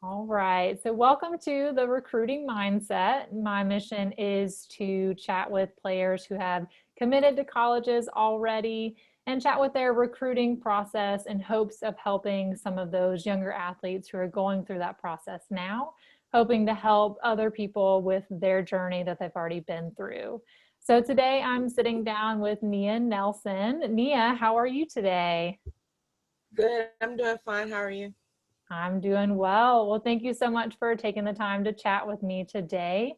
All right. So, welcome to the Recruiting Mindset. My mission is to chat with players who have committed to colleges already and chat with their recruiting process in hopes of helping some of those younger athletes who are going through that process now, hoping to help other people with their journey that they've already been through. So, today I'm sitting down with Nia Nelson. Nia, how are you today? Good. I'm doing fine. How are you? I'm doing well. Well, thank you so much for taking the time to chat with me today.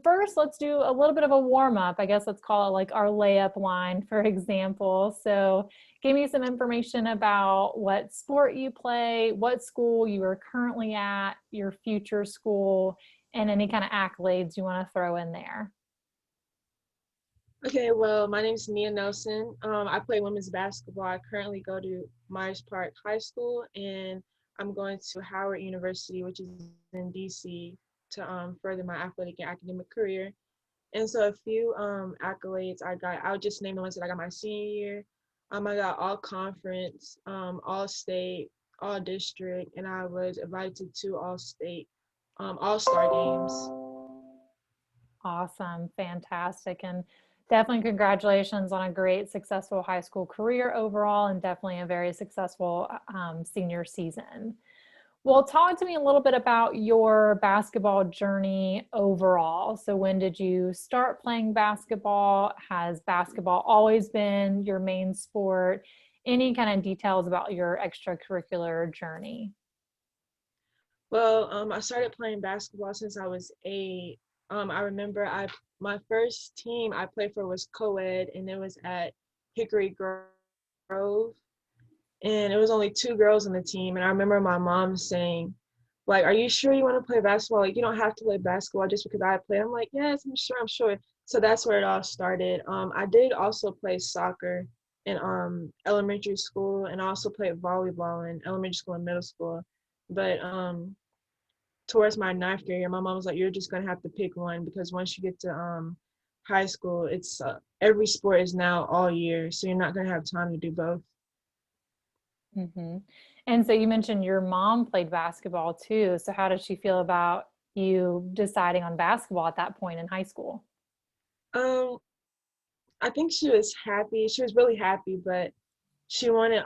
First, let's do a little bit of a warm up. I guess let's call it like our layup line, for example. So, give me some information about what sport you play, what school you are currently at, your future school, and any kind of accolades you want to throw in there. Okay, well, my name is Nia Nelson. I play women's basketball. I currently go to Myers Park High School, and I'm going to Howard University, which is in DC, to further my athletic and academic career. And so a few accolades I got, I'll just name the ones that I got my senior year. I got all conference, all state, all district, and I was invited to two all state, all-star games. Awesome, fantastic, and definitely congratulations on a great, successful high school career overall, and definitely a very successful senior season. Well, talk to me a little bit about your basketball journey overall. So, when did you start playing basketball? Has basketball always been your main sport? Any kind of details about your extracurricular journey? Well, I started playing basketball since I was 8. I remember my first team I played for was co-ed, and it was at Hickory Grove, and it was only two girls on the team. And I remember my mom saying, like, "Are you sure you want to play basketball? Like, you don't have to play basketball just because I play." I'm like, "Yes, I'm sure, I'm sure." So that's where it all started. I did also play soccer in elementary school, and I also played volleyball in elementary school and middle school. But towards my ninth grade year, my mom was like, "You're just gonna have to pick one because once you get to high school, it's every sport is now all year, so you're not gonna have time to do both." Hmm. And so you mentioned your mom played basketball too. So, how did she feel about you deciding on basketball at that point in high school? Um, I think she was happy. She was really happy, but she wanted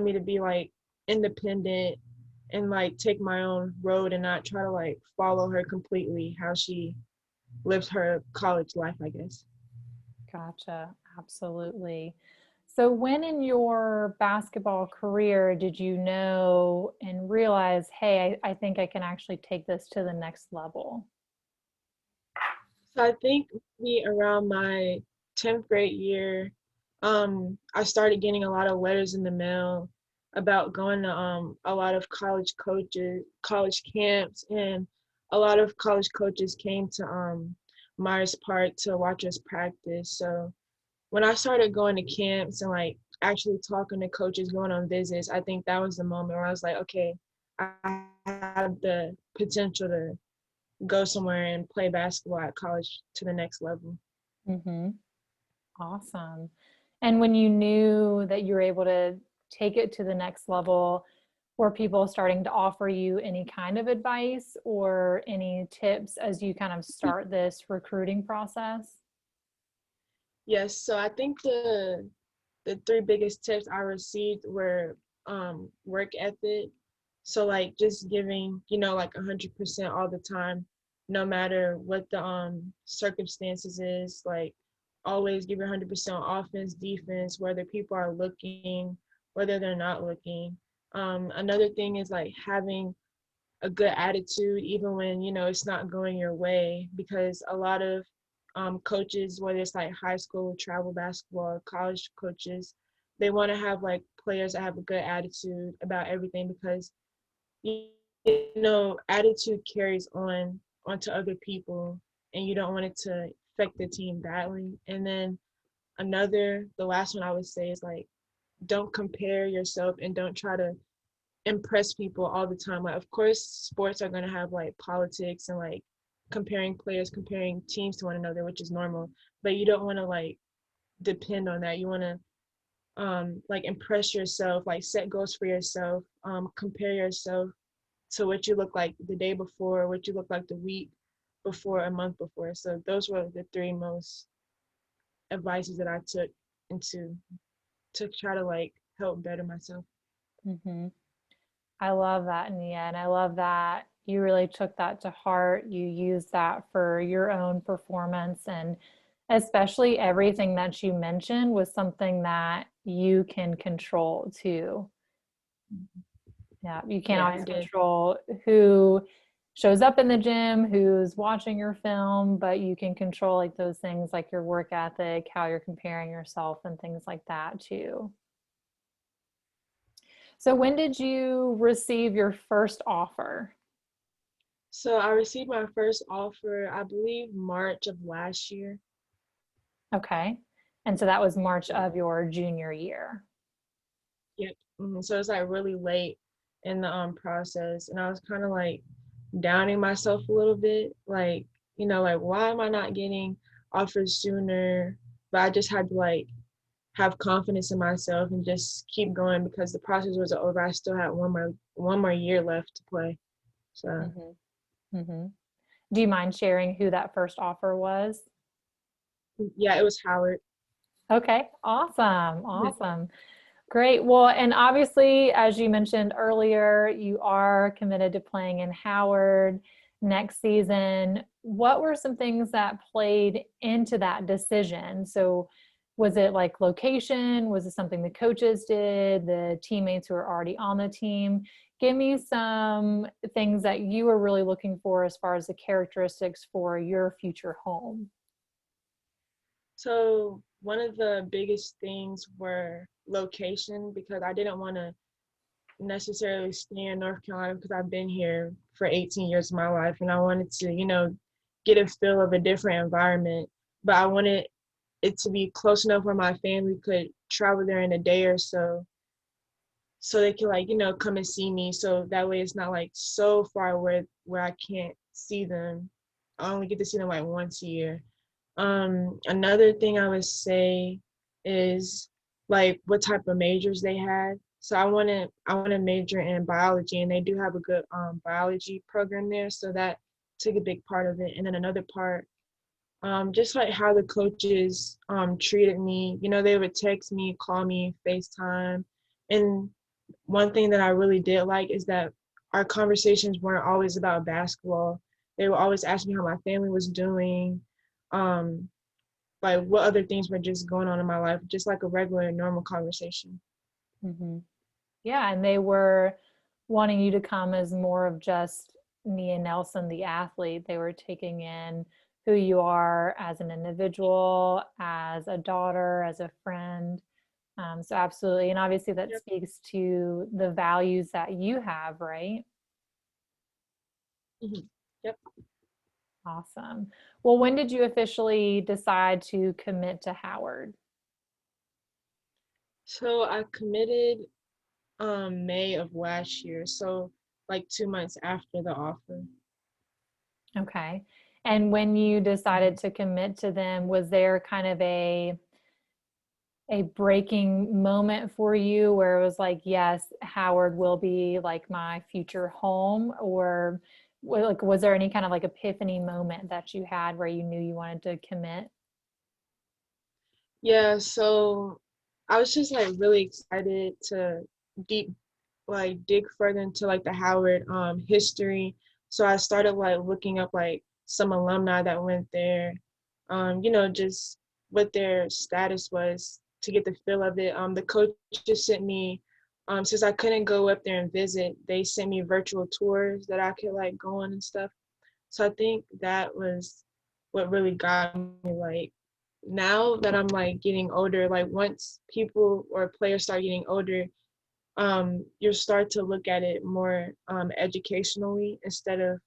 me to be like independent and like take my own road and not try to like follow her completely how she lives her college life, I guess. Gotcha. Absolutely. So, when in your basketball career did you know and realize, hey, I think I can actually take this to the next level? So I think maybe around my 10th grade year, I started getting a lot of letters in the mail about going to a lot of college camps, and a lot of college coaches came to Myers Park to watch us practice. So when I started going to camps and like actually talking to coaches, going on visits, I think that was the moment where I was like, okay, I have the potential to go somewhere and play basketball at college to the next level. Hmm. Awesome. And when you knew that you were able to take it to the next level, were people starting to offer you any kind of advice or any tips as you kind of start this recruiting process? Yes, so I think the three biggest tips I received were work ethic. So like just giving, like 100% all the time, no matter what the circumstances is, like always give your 100% on offense, defense, whether people are looking, whether they're not looking. Another thing is like having a good attitude even when it's not going your way, because a lot of coaches, whether it's like high school travel basketball, college coaches, they want to have like players that have a good attitude about everything, because you attitude carries on onto other people, and you don't want it to affect the team badly. And then the last one I would say is like, don't compare yourself and don't try to impress people all the time. Like, of course, sports are going to have like politics and like comparing players, comparing teams to one another, which is normal. But you don't want to like depend on that. You want to like impress yourself, like set goals for yourself, compare yourself to what you look like the day before, what you look like the week before, a month before. So those were the three most advices that I took into to try to like help better myself. Hmm. I love that, Nia, and I love that you really took that to heart. You used that for your own performance, and especially everything that you mentioned was something that you can control too. Yeah, you can't Yeah, I always did. control who shows up in the gym, who's watching your film, but you can control like those things like your work ethic, how you're comparing yourself, and things like that too. So, when did you receive your first offer? So I received my first offer, I believe March of last year. Okay. And so that was March Yeah. of your junior year. Yep. So it's like really late in the process, and I was kind of like downing myself a little bit, like like why am I not getting offers sooner? But I just had to like have confidence in myself and just keep going because the process wasn't over. I still had one more year left to play. So Hmm. Hmm. Do you mind sharing who that first offer was? yeah, it was Howard. Okay, awesome, awesome. Great. Well, and obviously, as you mentioned earlier, you are committed to playing in Howard next season. What were some things that played into that decision? So, was it like location? Was it something the coaches did, the teammates who are already on the team? Give me some things that you were really looking for as far as the characteristics for your future home. So one of the biggest things were location because I didn't want to necessarily stay in North Carolina because I've been here for 18 years of my life and I wanted to, get a feel of a different environment. But I wanted it to be close enough where my family could travel there in a day or so they can like, come and see me. So that way it's not like so far where I can't see them. I only get to see them like once a year. Another thing I would say is like what type of majors they had. So I want to major in biology, and they do have a good biology program there. So that took a big part of it. And then another part, just like how the coaches treated me. They would text me, call me, FaceTime, and one thing that I really did like is that our conversations weren't always about basketball. They would always ask me how my family was doing. Um, like what other things were just going on in my life, just like a regular normal conversation. Hmm. Yeah, and they were wanting you to come as more of just Nia Nelson, the athlete. They were taking in who you are as an individual, as a daughter, as a friend. So absolutely, and obviously that Yep. speaks to the values that you have, right? Hmm. Yep. Awesome. Well, when did you officially decide to commit to Howard? So I committed May of last year, so like 2 months after the offer. Okay. And when you decided Mhm. to commit to them, was there kind of a breaking moment for you where it was like, yes, Howard will be like my future home? Or like, was there any kind of like epiphany moment that you had where you knew you wanted to commit? Yeah, so I was just like really excited to deep dig further into like the Howard history. So I started like looking up like some alumni that went there, just what their status was to get the feel of it. The coach just sent me, since I couldn't go up there and visit, they sent me virtual tours that I could like go on and stuff. So I think that was what really got me like now that I'm like getting older, like once people or players start getting older, you start to look at it more educationally instead of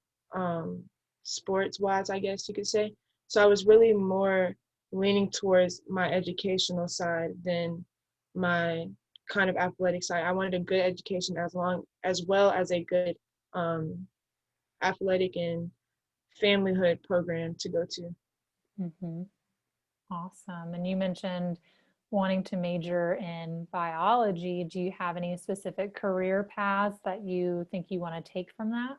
sports wise, I guess you could say. So I was really more leaning towards my educational side than my kind of athletic side. I wanted a good education as well as a good um, athletic and familyhood program to go to. Hmm. Awesome. And you mentioned wanting to major in biology, do you have any specific career paths that you think you want to take from that?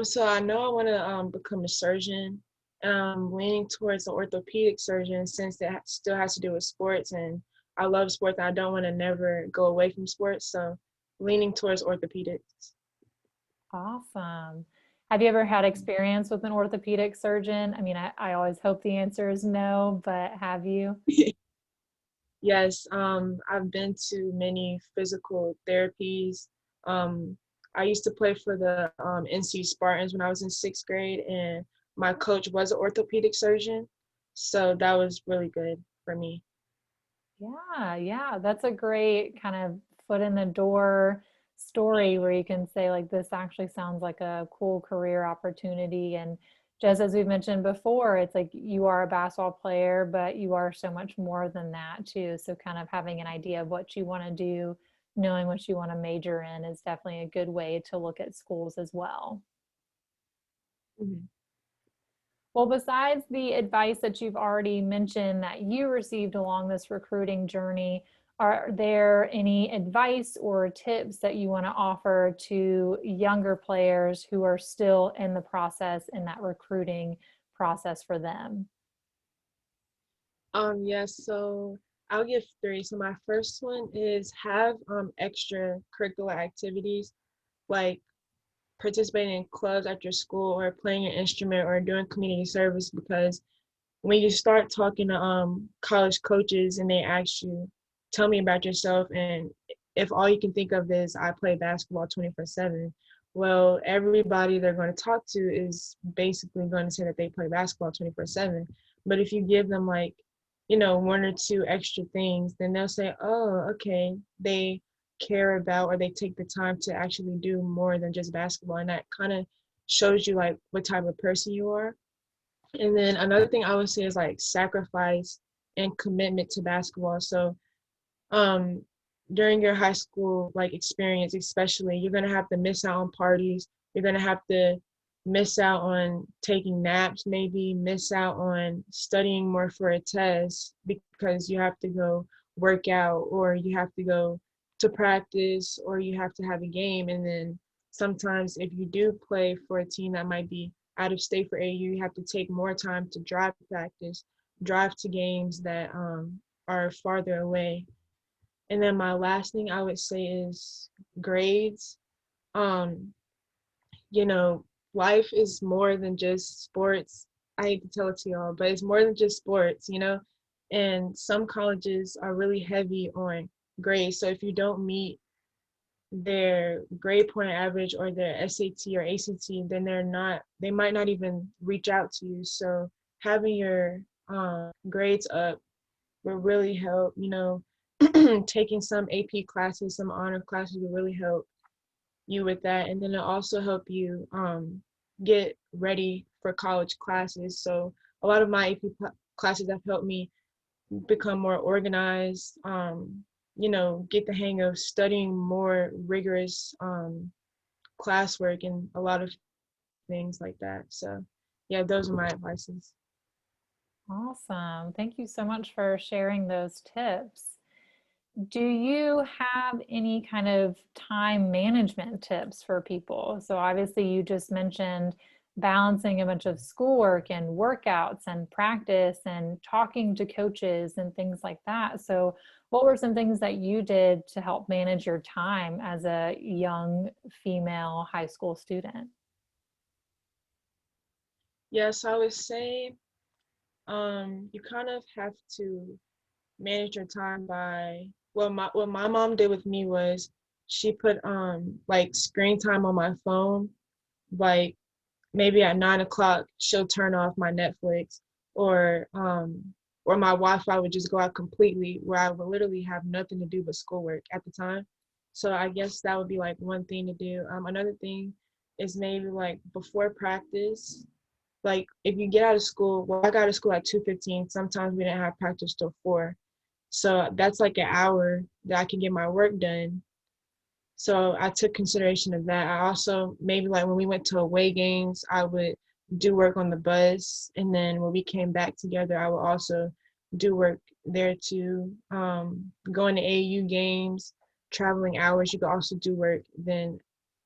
So I know I want to become a surgeon. Leaning towards an orthopedic surgeon since that still has to do with sports, and I love sports. I don't want to never go away from sports, so leaning towards orthopedics. Awesome. Have you ever had experience with an orthopedic surgeon? I mean, I always hope the answer is no, but have you? Yes, I've been to many physical therapies. Um, I used to play for the NC Spartans when I was in sixth grade, and my coach was an orthopedic surgeon, so that was really good for me. Yeah, yeah, that's a great kind of foot in the door story where you can say, like, this actually sounds like a cool career opportunity. And just as we've mentioned before, it's like you are a basketball player, but you are so much more than that too. So kind of having an idea of what you want to do, knowing what you want to major in is definitely a good way to look at schools as well. Mhm. Well, besides the advice that you've already mentioned that you received along this recruiting journey, are there any advice or tips that you want to offer to younger players who are still in the process, in that recruiting process for them? Yes, so I'll give three. So my first one is have extracurricular activities like participating in clubs at your school or playing an instrument or doing community service because when you start talking to college coaches and they ask you, tell me about yourself, and if all you can think of is I play basketball 24/7, well, everybody they're going to talk to is basically going to say that they play basketball 24/7. But if you give them like, one or two extra things, then they'll say, oh, okay, they care about or they take the time to actually do more than just basketball, and that kind of shows you like what type of person you are. And then another thing I would say is like sacrifice and commitment to basketball. So um during your high school like experience especially, you're going to have to miss out on parties. You're going to have to miss out on taking naps, maybe miss out on studying more for a test because you have to go work out or you have to go to practice or you have to have a game. And then sometimes if you do play for a team that might be out of state for AU, you have to take more time to drive to practice, drive to games that are farther away. And then my last thing I would say is grades. Um, you know, life is more than just sports. I hate to tell it to y'all, but it's more than just sports. And some colleges are really heavy on grades. So if you don't meet their grade point average or their SAT or ACT, then they might not even reach out to you. So having your grades up will really help. Taking some AP classes, some honor classes will really help you with that. And then it'll also help you get ready for college classes. So a lot of my AP classes have helped me become more organized, get the hang of studying more rigorous classwork and a lot of things like that. So yeah, those are my advices. Awesome. Thank you so much for sharing those tips. Do you have any kind of time management tips for people? So obviously you just mentioned balancing a bunch of schoolwork and workouts and practice and talking to coaches and things like that. So what were some things that you did to help manage your time as a young female high school student? Yes, I would say you kind of have to manage your time by what my mom did with me was she put like screen time on my phone, like maybe at 9 o'clock she'll turn off my Netflix or my Wi-Fi would just go out completely where I would literally have nothing to do but schoolwork at the time. So I guess that would be like one thing to do. Another thing is maybe like before practice, like if you get out of school, well, I got out of school at 2:15. Sometimes we didn't have practice till 4. So that's like an hour that I can get my work done. So I took consideration of that. I also maybe like when we went to away games, I would do work on the bus. And then when we came back together, I would also do work there too. Going to AU games, traveling hours. You can also do work then.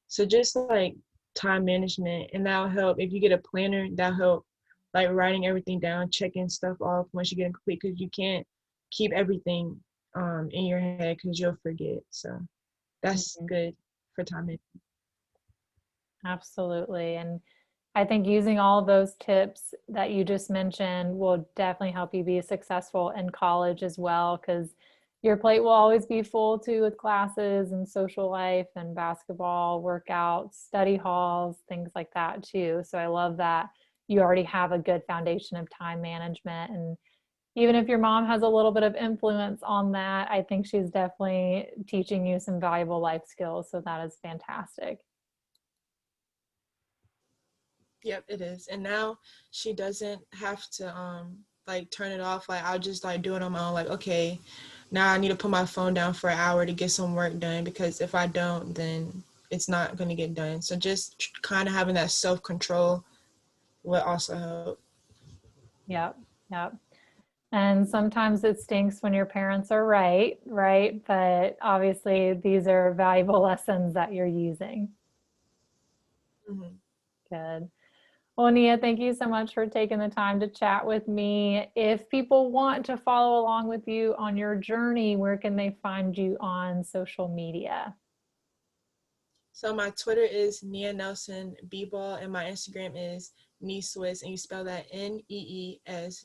So just like time management, and that'll help if you get a planner. That'll help like writing everything down, checking stuff off once you get it complete, because you can't keep everything in your head because you'll forget. So that's Mhm. good for time management. Absolutely. And I think using all those tips that you just mentioned will definitely help you be successful in college as well, because your plate will always be full too with classes and social life and basketball, workouts, study halls, things like that too. So I love that you already have a good foundation of time management. And even if your mom has a little bit of influence on that, I think she's definitely teaching you some valuable life skills. So that is fantastic. Yep, it is. And now she doesn't have to like turn it off. Like I'll just like do it on my own. Like, okay, now I need to put my phone down for an hour to get some work done, because if I don't, then it's not going to get done. So just kind of having that self-control will also help. Yep. Yep. And sometimes it stinks when your parents are right, right? But obviously, these are valuable lessons that you're using. Hmm. Good. Well, Nia, thank you so much for taking the time to chat with me. If people want to follow along with you on your journey, where can they find you on social media? So my Twitter is Nia Nelson B-ball, and my Instagram is Neeswiss, and you spell that Neeswiss.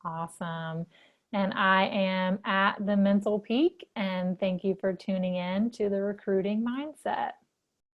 Awesome. And I am at the mental peak. And thank you for tuning in to the recruiting mindset.